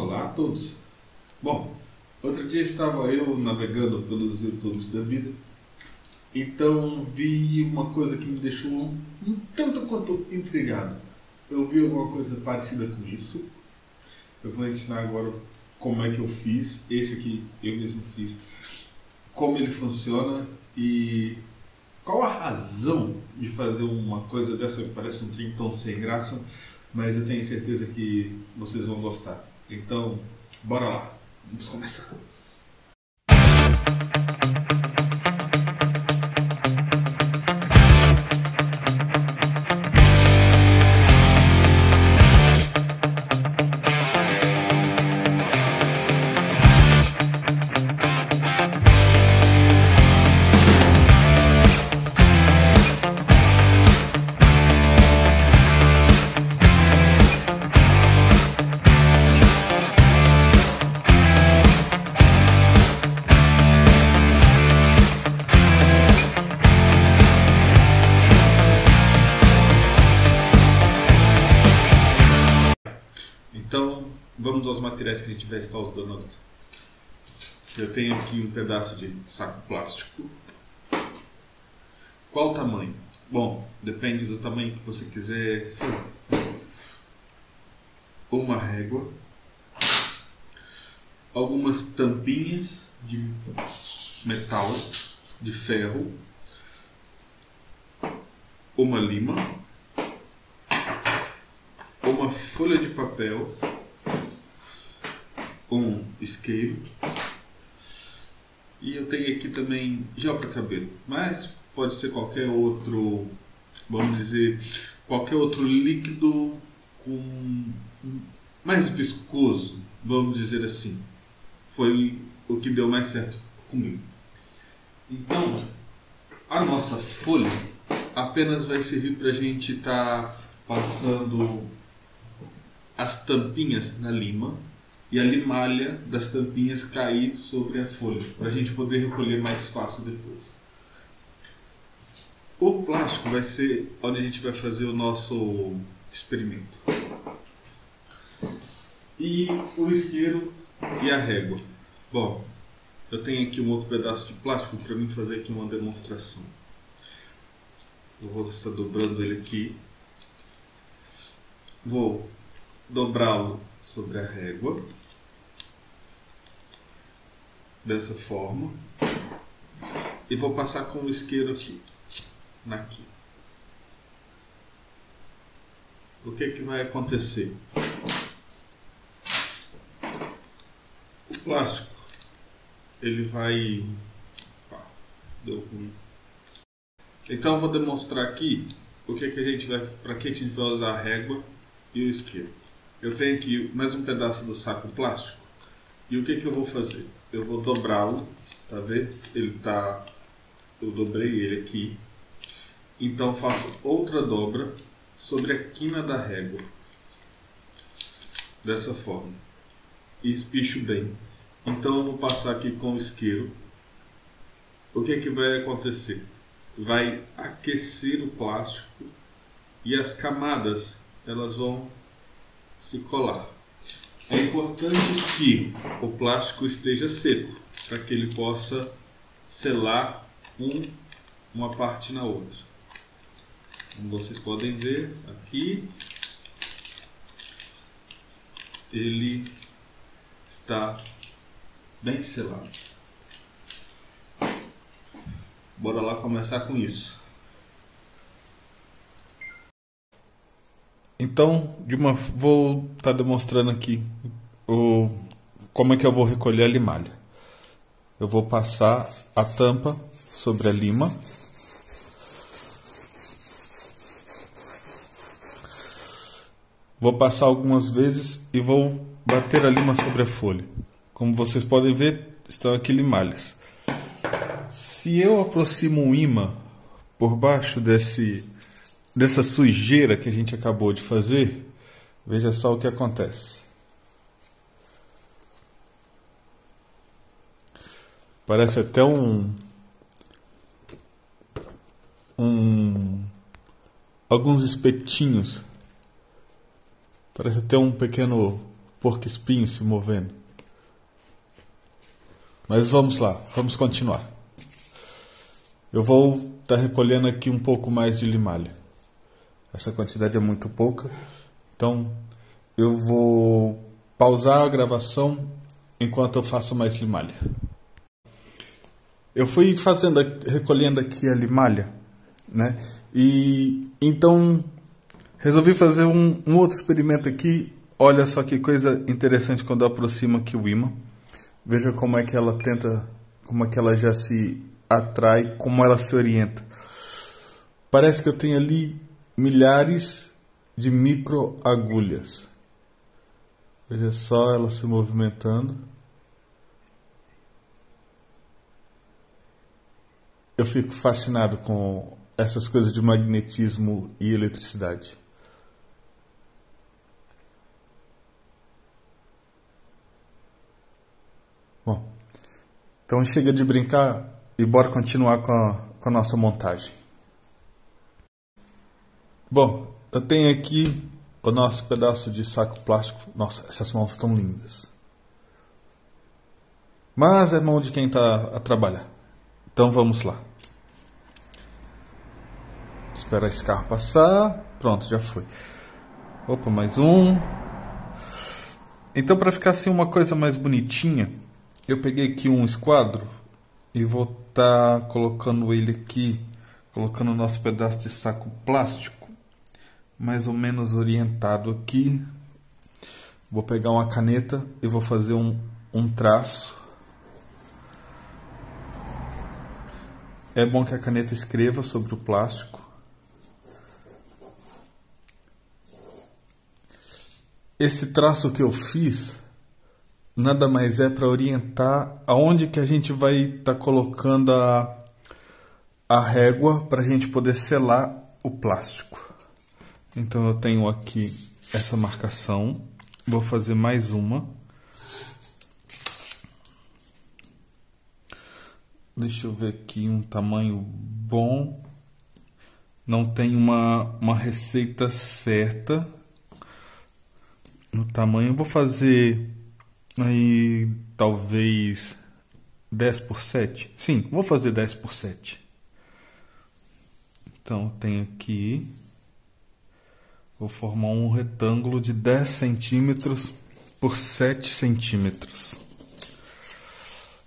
Olá a todos. Bom, outro dia estava eu navegando pelos YouTubes da vida, então vi uma coisa que me deixou um tanto quanto intrigado. Eu vi alguma coisa parecida com isso. Eu vou ensinar agora como é que eu fiz. Esse aqui eu mesmo fiz. Como ele funciona e qual a razão de fazer uma coisa dessa que parece um trem tão sem graça, mas eu tenho certeza que vocês vão gostar. Então, bora lá. Vamos começar. Então, vamos aos materiais que a gente vai estar usando agora. Eu tenho aqui um pedaço de saco plástico. Qual o tamanho? Bom, depende do tamanho que você quiser fazer. Uma régua, algumas tampinhas de metal, de ferro, uma lima, uma folha de papel, um isqueiro e eu tenho aqui também gel para cabelo, mas pode ser qualquer outro, vamos dizer, qualquer outro líquido com mais viscoso, vamos dizer assim. Foi o que deu mais certo comigo. Então, a nossa folha apenas vai servir para a gente estar passando as tampinhas na lima e a limalha das tampinhas cair sobre a folha, para a gente poder recolher mais fácil depois. O plástico vai ser onde a gente vai fazer o nosso experimento. E o isqueiro e a régua. Bom, eu tenho aqui um outro pedaço de plástico para mim fazer aqui uma demonstração. Eu vou estar dobrando ele aqui. Vou dobrá-lo sobre a régua, dessa forma, e vou passar com o isqueiro aqui. O que vai acontecer? O plástico, ele vai... deu ruim. Então eu vou demonstrar aqui o que a gente vai, para que a gente vai usar a régua e o isqueiro. Eu tenho aqui mais um pedaço do saco plástico e o que eu vou fazer? Eu vou dobrá-lo, tá vendo? Eu dobrei ele aqui. Então faço outra dobra sobre a quina da régua, dessa forma, e espicho bem. Então eu vou passar aqui com o isqueiro. O que vai acontecer? Vai aquecer o plástico e as camadas elas vão se colar. É importante que o plástico esteja seco para que ele possa selar uma parte na outra. Como vocês podem ver aqui, ele está bem selado. Bora lá começar com isso. Então, vou estar demonstrando aqui como é que eu vou recolher a limalha. Eu vou passar a tampa sobre a lima. Vou passar algumas vezes e vou bater a lima sobre a folha. Como vocês podem ver, estão aqui limalhas. Se eu aproximo um ímã por baixo dessa sujeira que a gente acabou de fazer, veja só o que acontece. Parece até alguns espetinhos. Parece até um pequeno porco-espinho se movendo. Mas vamos lá, vamos continuar. Eu vou estar recolhendo aqui um pouco mais de limalha. Essa quantidade é muito pouca, então eu vou pausar a gravação enquanto eu faço mais limalha. Eu fui recolhendo aqui a limalha, né? E então resolvi fazer um outro experimento aqui. Olha só que coisa interessante quando eu aproximo aqui o ímã. Veja como é que ela tenta, como é que ela já se atrai, como ela se orienta. Parece que eu tenho ali milhares de micro agulhas. Veja só ela se movimentando. Eu fico fascinado com essas coisas de magnetismo e eletricidade. Bom, então chega de brincar e bora continuar com a nossa montagem. Bom, eu tenho aqui o nosso pedaço de saco plástico. Nossa, essas mãos estão lindas. Mas é mão de quem está a trabalhar. Então vamos lá. Esperar esse carro passar. Pronto, já foi. Opa, mais um. Então, para ficar assim uma coisa mais bonitinha, eu peguei aqui um esquadro e vou estar colocando ele aqui, colocando o nosso pedaço de saco plástico, mais ou menos orientado aqui. Vou pegar uma caneta e vou fazer um traço. É bom que a caneta escreva sobre o plástico. Esse traço que eu fiz nada mais é para orientar aonde que a gente vai estar colocando a régua para a gente poder selar o plástico. Então eu tenho aqui essa marcação. Vou fazer mais uma. Deixa eu ver aqui um tamanho bom. Não tem uma receita certa no tamanho. Eu vou fazer aí talvez 10 por 7. Sim, vou fazer 10 por 7. Então tenho aqui. Vou formar um retângulo de 10 centímetros por 7 centímetros.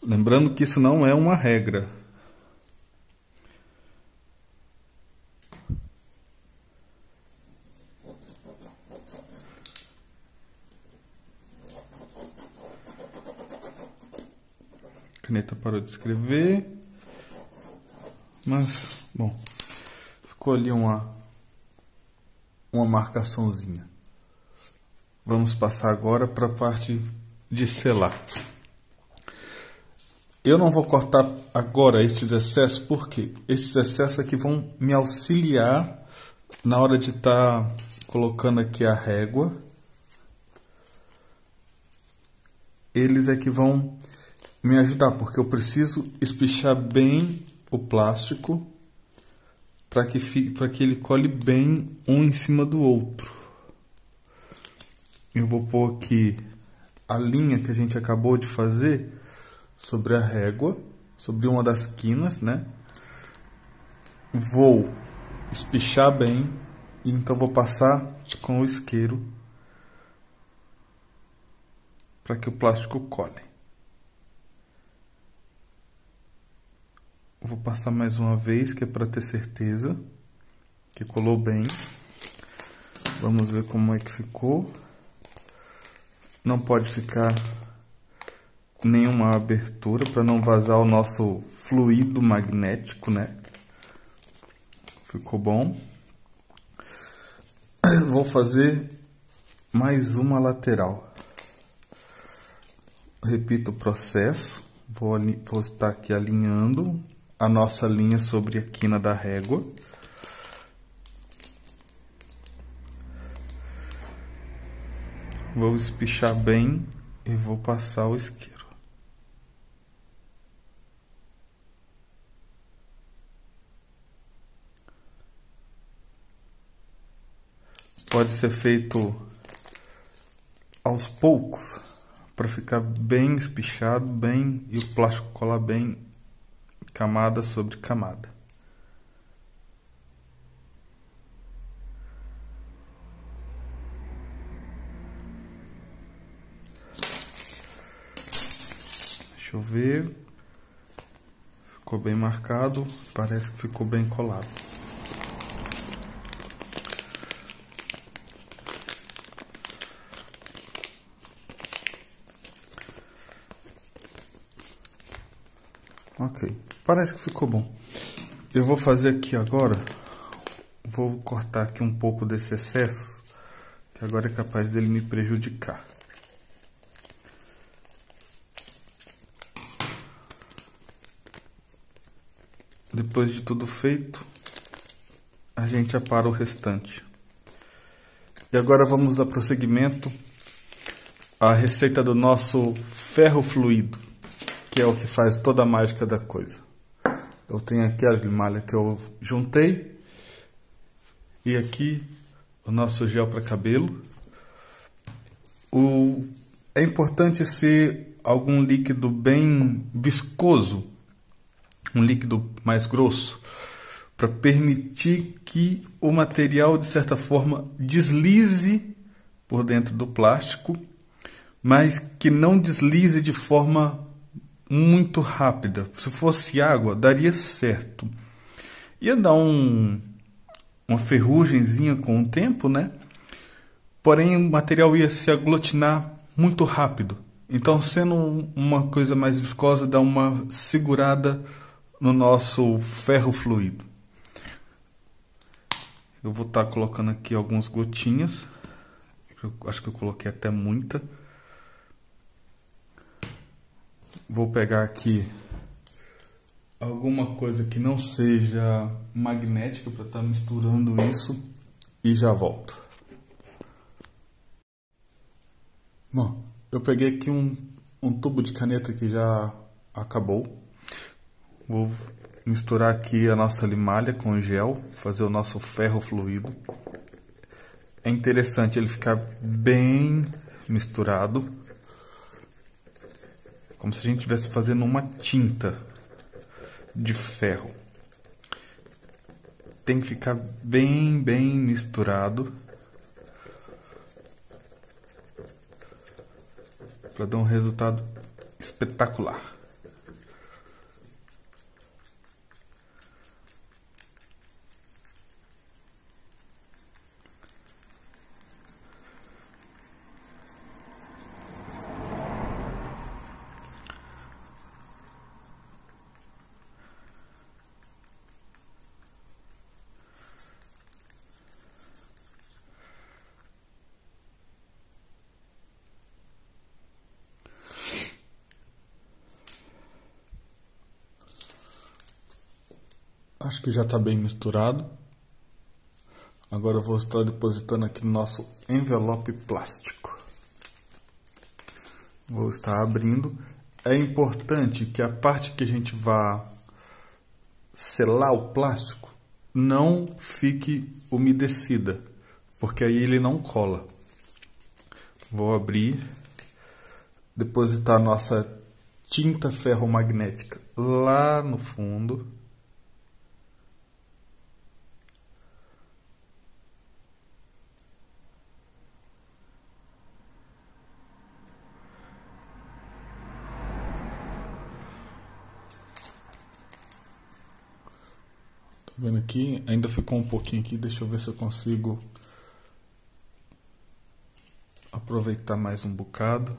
Lembrando que isso não é uma regra. A caneta parou de escrever. Mas, bom, ficou ali uma marcaçãozinha. Vamos passar agora para a parte de selar. Eu não vou cortar agora esses excessos, porque esses excessos aqui vão me auxiliar na hora de estar colocando aqui a régua. Eles é que vão me ajudar, porque eu preciso espichar bem o plástico para que ele cole bem um em cima do outro. Eu vou pôr aqui a linha que a gente acabou de fazer sobre a régua, sobre uma das quinas, né? Vou espichar bem e então vou passar com o isqueiro para que o plástico cole. Vou passar mais uma vez, que é para ter certeza que colou bem. Vamos ver como é que ficou. Não pode ficar nenhuma abertura para não vazar o nosso fluido magnético, né? Ficou bom. Vou fazer mais uma lateral. Repito o processo. Vou estar aqui alinhando a nossa linha sobre a quina da régua. Vou espichar bem e vou passar o isqueiro. Pode ser feito aos poucos, para ficar bem espichado, bem, e o plástico colar bem camada sobre camada. Deixa eu ver. Ficou bem marcado, parece que ficou bem colado. Ok, parece que ficou bom. Eu vou fazer aqui agora, vou cortar aqui um pouco desse excesso, que agora é capaz dele me prejudicar. Depois de tudo feito, a gente apara o restante. E agora vamos dar prosseguimento à receita do nosso ferro fluido, que é o que faz toda a mágica da coisa. Eu tenho aqui a limalha que eu juntei, e aqui o nosso gel para cabelo. É importante ser algum líquido bem viscoso, um líquido mais grosso, para permitir que o material, de certa forma, deslize por dentro do plástico, mas que não deslize de forma muito rápida. Se fosse água, daria certo. Ia dar uma ferrugemzinha com o tempo, né? Porém, o material ia se aglutinar muito rápido. Então, sendo uma coisa mais viscosa, dá uma segurada no nosso ferro fluido. Eu vou estar colocando aqui algumas gotinhas. Eu acho que eu coloquei até muita. Vou pegar aqui alguma coisa que não seja magnética para estar misturando isso e já volto. Bom, eu peguei aqui um tubo de caneta que já acabou. Vou misturar aqui a nossa limalha com gel, fazer o nosso ferro fluido. É interessante ele ficar bem misturado, como se a gente estivesse fazendo uma tinta de ferro. Tem que ficar bem misturado para dar um resultado espetacular. Acho que já está bem misturado. Agora eu vou estar depositando aqui no nosso envelope plástico. Vou estar abrindo. É importante que a parte que a gente vá selar o plástico não fique umedecida, porque aí ele não cola. Vou abrir, depositar a nossa tinta ferromagnética lá no fundo. Tá vendo aqui? Ainda ficou um pouquinho aqui, deixa eu ver se eu consigo aproveitar mais um bocado.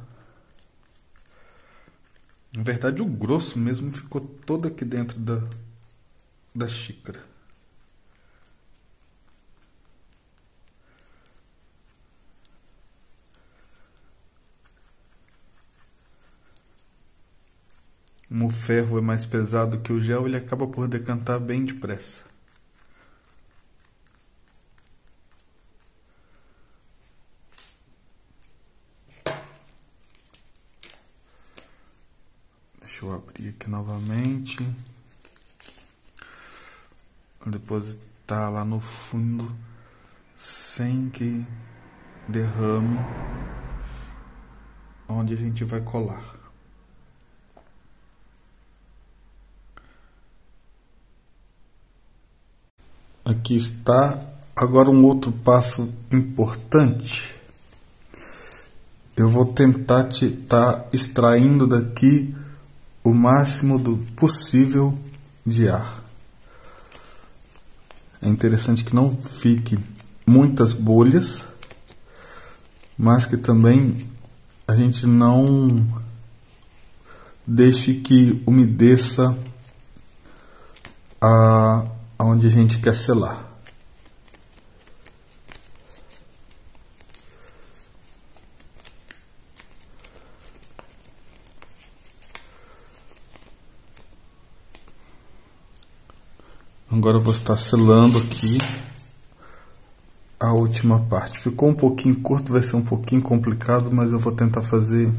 Na verdade, o grosso mesmo ficou todo aqui dentro da xícara. Como o ferro é mais pesado que o gel, ele acaba por decantar bem depressa. Deixa eu abrir aqui novamente. Vou depositar lá no fundo sem que derrame. onde a gente vai colar. Aqui está. Agora um outro passo importante. Eu vou tentar estar extraindo daqui o máximo do possível de ar. É interessante que não fique muitas bolhas, mas que também a gente não deixe que umedeça aonde a gente quer selar. Agora eu vou estar selando aqui a última parte. Ficou um pouquinho curto, vai ser um pouquinho complicado, mas eu vou tentar fazer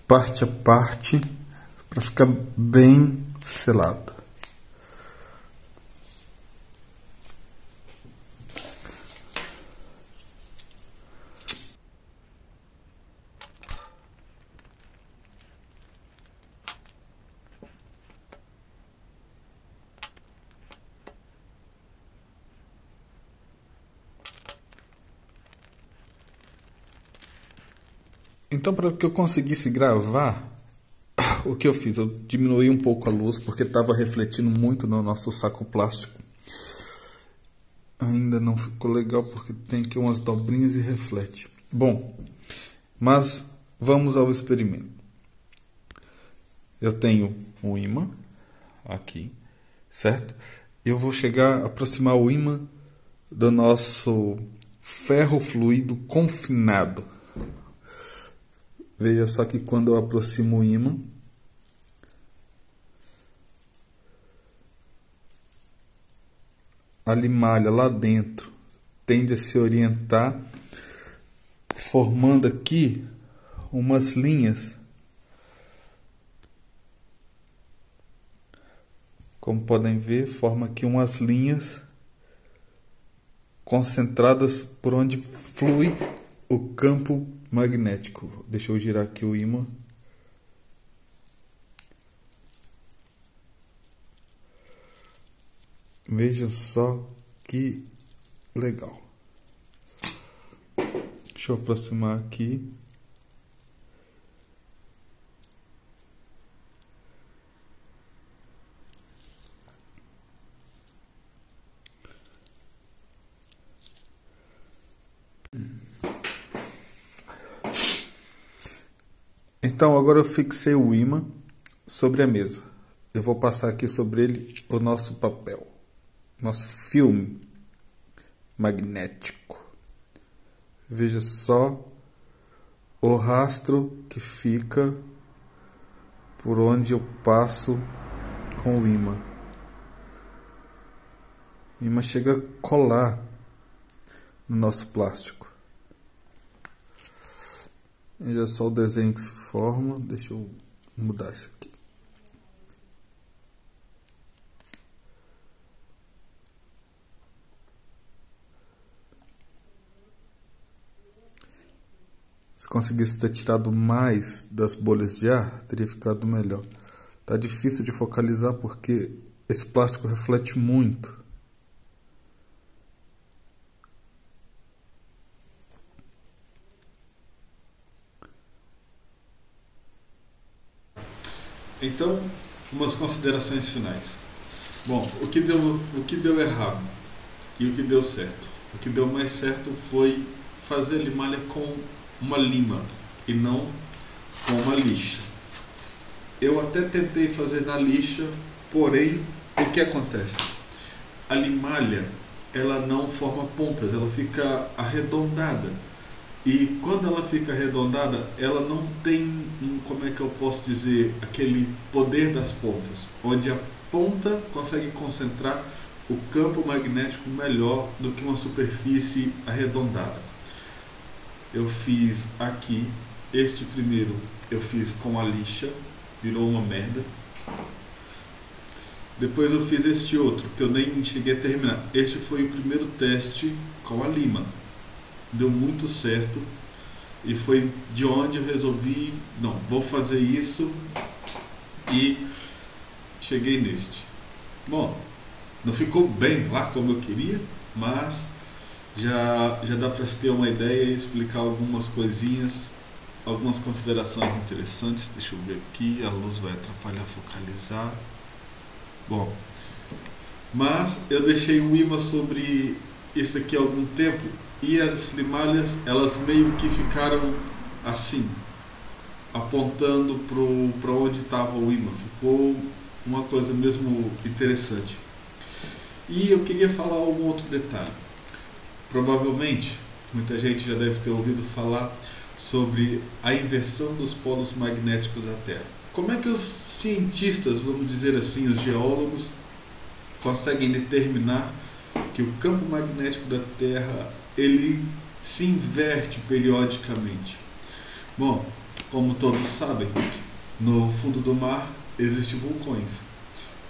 parte a parte para ficar bem selado. Então, para que eu conseguisse gravar, o que eu fiz? Eu diminuí um pouco a luz, porque estava refletindo muito no nosso saco plástico. Ainda não ficou legal, porque tem aqui umas dobrinhas e reflete. Bom, mas vamos ao experimento. Eu tenho um ímã aqui, certo? Eu vou aproximar o ímã do nosso ferro fluido confinado. Veja só que quando eu aproximo o ímã, a limalha lá dentro tende a se orientar, formando aqui umas linhas. Como podem ver, forma aqui umas linhas concentradas por onde flui o campo magnético. Deixa eu girar aqui o ímã. Veja só que legal. Deixa eu aproximar aqui. Então agora eu fixei o ímã sobre a mesa. Eu vou passar aqui sobre ele o nosso papel, nosso filme magnético. Veja só o rastro que fica por onde eu passo com o ímã. O ímã chega a colar no nosso plástico. Veja só o desenho que se forma. Deixa eu mudar isso aqui. Se conseguisse ter tirado mais das bolhas de ar, teria ficado melhor. Tá difícil de focalizar porque esse plástico reflete muito. Então, umas considerações finais. Bom, o que deu errado e o que deu certo? O que deu mais certo foi fazer a limalha com uma lima e não com uma lixa. Eu até tentei fazer na lixa, porém, o que acontece? A limalha, ela não forma pontas, ela fica arredondada. E quando ela fica arredondada, ela não tem, como é que eu posso dizer, aquele poder das pontas, onde a ponta consegue concentrar o campo magnético melhor do que uma superfície arredondada. Eu fiz aqui, este primeiro eu fiz com a lixa, virou uma merda. Depois eu fiz este outro, que eu nem cheguei a terminar. Este foi o primeiro teste com a lima. Deu muito certo. E foi de onde eu resolvi, não, vou fazer isso e cheguei neste. Bom, não ficou bem lá como eu queria, mas já dá para se ter uma ideia e explicar algumas coisinhas, algumas considerações interessantes. Deixa eu ver aqui, a luz vai atrapalhar focalizar. Bom, mas eu deixei um imã sobre isso aqui há algum tempo e as limalhas, elas meio que ficaram assim, apontando para onde estava o imã. Ficou uma coisa mesmo interessante. E eu queria falar um outro detalhe. Provavelmente, muita gente já deve ter ouvido falar sobre a inversão dos polos magnéticos da Terra. Como é que os cientistas, vamos dizer assim, os geólogos, conseguem determinar que o campo magnético da Terra ele se inverte periodicamente? Bom, como todos sabem, no fundo do mar existem vulcões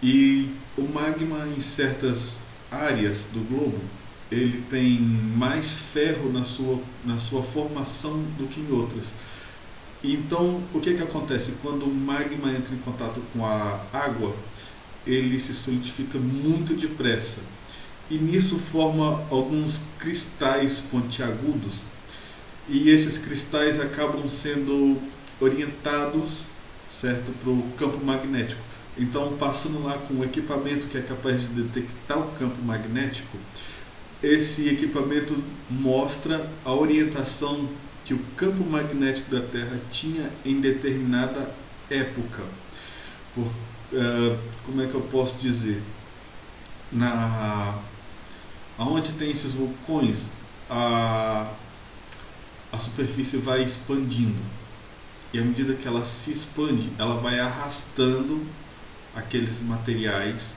e o magma em certas áreas do globo ele tem mais ferro na sua formação do que em outras. Então, o que acontece? Quando o magma entra em contato com a água, ele se solidifica muito depressa. E nisso forma alguns cristais pontiagudos. E esses cristais acabam sendo orientados, certo, para o campo magnético. Então, passando lá com um equipamento que é capaz de detectar o campo magnético, esse equipamento mostra a orientação que o campo magnético da Terra tinha em determinada época. Como é que eu posso dizer? Onde tem esses vulcões, a superfície vai expandindo. E à medida que ela se expande, ela vai arrastando aqueles materiais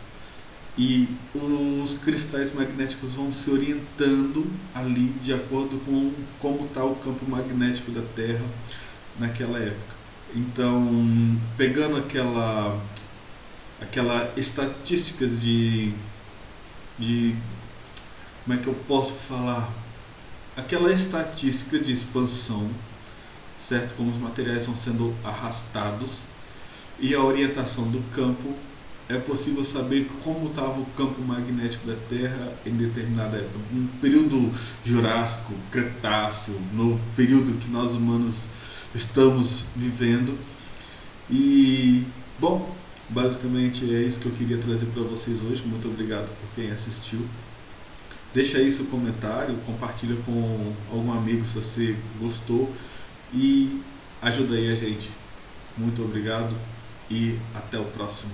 e os cristais magnéticos vão se orientando ali de acordo com como está o campo magnético da Terra naquela época. Então, pegando aquela estatísticas de como é que eu posso falar? Aquela estatística de expansão, certo? Como os materiais vão sendo arrastados e a orientação do campo, é possível saber como estava o campo magnético da Terra em determinada época. No período Jurássico, Cretáceo, no período que nós humanos estamos vivendo. E, bom, basicamente é isso que eu queria trazer para vocês hoje. Muito obrigado por quem assistiu. Deixa aí seu comentário, compartilha com algum amigo se você gostou e ajuda aí a gente. Muito obrigado e até o próximo.